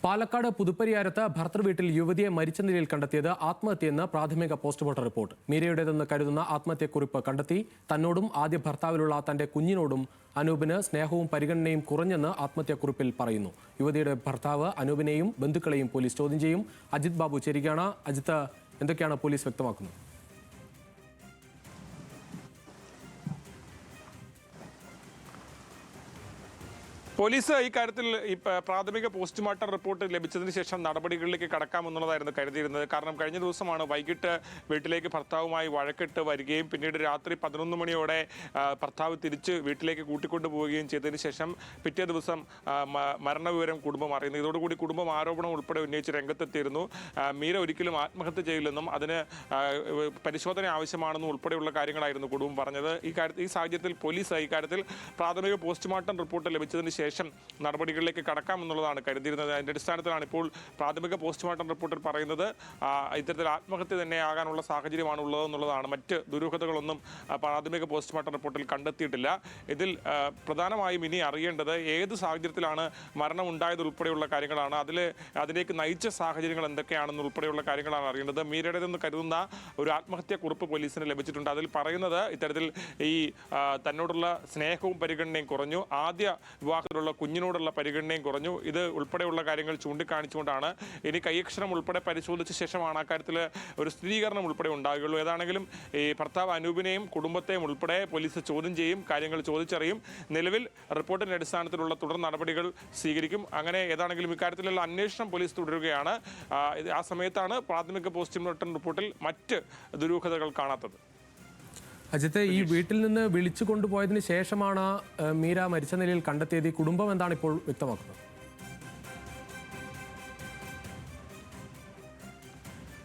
പാലക്കാട് പുതുപ്പരിയാരത്ത് ഭർത്തൃ വീട്ടിൽ യുവതിയെ മരിച്ച നിലയിൽ കണ്ടെത്തിയത് ആത്മഹത്യയെന്ന് പ്രാഥമിക പോസ്റ്റ്മോർട്ടം റിപ്പോർട്ട്. മീരയുടേതെന്ന് കരുതുന്ന ആത്മഹത്യക്കുറിപ്പ് കണ്ടെത്തി. തന്നോടും ആദ്യ ഭർത്താവിലുള്ള തന്റെ കുഞ്ഞിനോടും അനൂപിന് സ്നേഹവും പരിഗണനയും കുറഞ്ഞെന്ന് ആത്മഹത്യക്കുറിപ്പിൽ പറയുന്നു. യുവതിയുടെ ഭർത്താവ് അനൂപിനെയും ബന്ധുക്കളെയും പോലീസ് ചോദ്യം ചെയ്യും. അജിത് ബാബു ചേരുകയാണ്. അജിത്ത്, എന്തൊക്കെയാണ് പോലീസ് വ്യക്തമാക്കുന്നത്? പോലീസ് ഇക്കാര്യത്തിൽ പ്രാഥമിക പോസ്റ്റ്മോർട്ടം റിപ്പോർട്ട് ലഭിച്ചതിന് ശേഷം നടപടികളിലേക്ക് കടക്കാമെന്നുള്ളതായിരുന്നു കരുതിയിരുന്നത്. കാരണം കഴിഞ്ഞ ദിവസമാണ് വൈകിട്ട് വീട്ടിലേക്ക് ഭർത്താവുമായി വഴക്കിട്ട് വരികയും പിന്നീട് രാത്രി 11 മണിയോടെ ഭർത്താവ് തിരിച്ച് വീട്ടിലേക്ക് കൂട്ടിക്കൊണ്ടു പോവുകയും ചെയ്തതിന് ശേഷം പിറ്റേ ദിവസം മരണവിവരം കുടുംബം അറിയുന്നു. ഇതോടുകൂടി കുടുംബം ആരോപണം ഉൾപ്പെടെ ഉന്നയിച്ച് രംഗത്തെത്തിയിരുന്നു. മീര ഒരിക്കലും ആത്മഹത്യ ചെയ്യില്ലെന്നും അതിന് പരിശോധന ആവശ്യമാണെന്നും ഉൾപ്പെടെയുള്ള കാര്യങ്ങളായിരുന്നു കുടുംബം പറഞ്ഞത്. ഈ സാഹചര്യത്തിൽ പോലീസ് ഇക്കാര്യത്തിൽ പ്രാഥമിക പോസ്റ്റ്മോർട്ടം റിപ്പോർട്ട് ലഭിച്ചതിന് ശേഷം നടപടികളിലേക്ക് കടക്കാമെന്നുള്ളതാണ് കരുതിയിരുന്നത്. അതിന്റെ അടിസ്ഥാനത്തിലാണ് ഇപ്പോൾ പ്രാഥമിക പോസ്റ്റ്മോർട്ടം റിപ്പോർട്ടിൽ പറയുന്നത് ഇത്തരത്തിൽ ആത്മഹത്യ തന്നെ ആകാനുള്ള സാഹചര്യമാണ് ഉള്ളതെന്നുള്ളതാണ്. മറ്റ് ദുരൂഹതകളൊന്നും പ്രാഥമിക പോസ്റ്റ്മോർട്ടം റിപ്പോർട്ടിൽ കണ്ടെത്തിയിട്ടില്ല. ഇതിൽ പ്രധാനമായും ഇനി അറിയേണ്ടത് ഏത് സാഹചര്യത്തിലാണ് മരണം ഉണ്ടായതുൾപ്പെടെയുള്ള കാര്യങ്ങളാണ്. അതിലേക്ക് നയിച്ച സാഹചര്യങ്ങൾ എന്തൊക്കെയാണെന്ന് ഉൾപ്പെടെയുള്ള കാര്യങ്ങളാണ് അറിയേണ്ടത്. മീരയുടേതെന്ന് കരുതുന്ന ഒരു ആത്മഹത്യാക്കുറിപ്പ് പോലീസിന് ലഭിച്ചിട്ടുണ്ട്. അതിൽ പറയുന്നത് ഇത്തരത്തിൽ ഈ തന്നോടുള്ള സ്നേഹവും പരിഗണനയും കുറഞ്ഞു, ആദ്യ വിവാഹത്തിലുള്ള കുഞ്ഞിനോടുള്ള പരിഗണനയും കുറഞ്ഞു. ഇത് ഉൾപ്പെടെയുള്ള കാര്യങ്ങൾ ചൂണ്ടിക്കാണിച്ചുകൊണ്ടാണ് ഇനി കൈയക്ഷരം ഉൾപ്പെടെ പരിശോധിച്ച ശേഷമാണ് അക്കാര്യത്തിൽ ഒരു സ്ഥിരീകരണം ഉൾപ്പെടെ ഉണ്ടാകുകയുള്ളൂ. ഏതാണെങ്കിലും ഈ ഭർത്താവ് അനൂപിനെയും കുടുംബത്തെയും ഉൾപ്പെടെ പോലീസ് ചോദ്യം ചെയ്യും, കാര്യങ്ങൾ ചോദിച്ചറിയും. നിലവിൽ റിപ്പോർട്ടിന്റെ അടിസ്ഥാനത്തിലുള്ള തുടർ നടപടികൾ സ്വീകരിക്കും. അങ്ങനെ ഏതാണെങ്കിലും ഇക്കാര്യത്തിലുള്ള അന്വേഷണം പോലീസ് തുടരുകയാണ്. ആ സമയത്താണ് പ്രാഥമിക പോസ്റ്റ്മോർട്ടം റിപ്പോർട്ടിൽ മറ്റ് ദുരൂഹതകൾ കാണാത്തത്. അജിത്ത്, ഈ വീട്ടിൽ നിന്ന് വിളിച്ചു കൊണ്ടുപോയതിന് ശേഷമാണ് മീര മരിച്ച നിലയിൽ കണ്ടെത്തിയത്. കുടുംബം എന്താണ് ഇപ്പോൾ വ്യക്തമാക്കുന്നത്?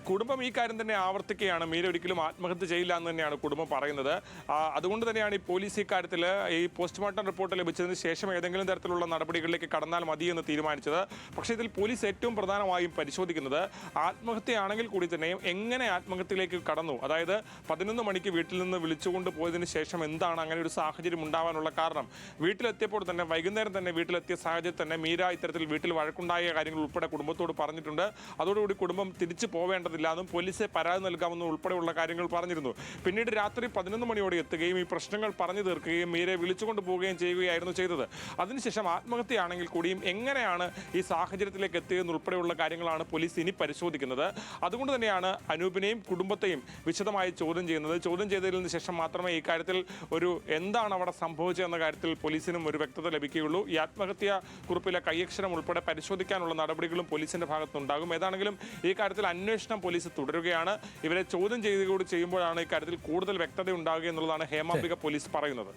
കുടുംബം ഈ കാര്യം തന്നെ ആവർത്തിക്കുകയാണ്. മീര ഒരിക്കലും ആത്മഹത്യ ചെയ്യില്ല എന്ന് തന്നെയാണ് കുടുംബം പറയുന്നത്. അതുകൊണ്ട് തന്നെയാണ് ഈ പോലീസ് ഇക്കാര്യത്തിൽ ഈ പോസ്റ്റ്മോർട്ടം റിപ്പോർട്ട് ലഭിച്ചതിന് ശേഷം ഏതെങ്കിലും തരത്തിലുള്ള നടപടികളിലേക്ക് കടന്നാൽ മതി എന്ന് തീരുമാനിച്ചത്. പക്ഷേ ഇതിൽ പോലീസ് ഏറ്റവും പ്രധാനമായും പരിശോധിക്കുന്നത് ആത്മഹത്യയാണെങ്കിൽ കൂടി തന്നെയും എങ്ങനെ ആത്മഹത്യയിലേക്ക് കടന്നു. അതായത് 11 മണിക്ക് വീട്ടിൽ നിന്ന് വിളിച്ചുകൊണ്ട് പോയതിന് ശേഷം എന്താണ് അങ്ങനെ ഒരു സാഹചര്യം ഉണ്ടാവാനുള്ള കാരണം. വീട്ടിലെത്തിയപ്പോൾ തന്നെ വൈകുന്നേരം തന്നെ വീട്ടിലെത്തിയ സാഹചര്യത്തിൽ തന്നെ മീര ഇത്തരത്തിൽ വീട്ടിൽ വഴക്കുണ്ടായ കാര്യങ്ങൾ ഉൾപ്പെടെ കുടുംബത്തോട് പറഞ്ഞിട്ടുണ്ട്. അതോടുകൂടി കുടുംബം തിരിച്ചു പോവേണ്ടത് ും പോലീസെ പരാതി നൽകാമെന്നും ഉൾപ്പെടെയുള്ള കാര്യങ്ങൾ പറഞ്ഞിരുന്നു. പിന്നീട് രാത്രി 11 മണിയോടെ എത്തുകയും ഈ പ്രശ്നങ്ങൾ പറഞ്ഞു തീർക്കുകയും മീരെ വിളിച്ചുകൊണ്ട് പോവുകയും ചെയ്യുകയായിരുന്നു ചെയ്തത്. അതിനുശേഷം ആത്മഹത്യയാണെങ്കിൽ കൂടിയും എങ്ങനെയാണ് ഈ സാഹചര്യത്തിലേക്ക് എത്തിയതെന്ന് ഉൾപ്പെടെയുള്ള കാര്യങ്ങളാണ് പോലീസ് ഇനി പരിശോധിക്കുന്നത്. അതുകൊണ്ട് തന്നെയാണ് അനൂപിനെയും കുടുംബത്തെയും വിശദമായി ചോദ്യം ചെയ്യുന്നത്. ചോദ്യം ചെയ്തതിന് ശേഷം മാത്രമേ ഈ കാര്യത്തിൽ ഒരു എന്താണ് അവിടെ സംഭവിച്ചതെന്ന കാര്യത്തിൽ പോലീസിനും ഒരു വ്യക്തത ലഭിക്കുകയുള്ളൂ. ഈ ആത്മഹത്യാ കുറിപ്പിലെ കൈയക്ഷരം ഉൾപ്പെടെ പരിശോധിക്കാനുള്ള നടപടികളും പോലീസിന്റെ ഭാഗത്തുനിന്നുണ്ടാകും. ഏതാണെങ്കിലും ഈ കാര്യത്തിൽ അന്വേഷണം പോലീസ് തുടരുകയാണ്. ഇവരെ ചോദ്യം ചെയ്യുമ്പോഴാണ് ഇക്കാര്യത്തിൽ കൂടുതൽ വ്യക്തത ഉണ്ടാകുക എന്നുള്ളതാണ് ഹേമാംബിക പോലീസ് പറയുന്നത്.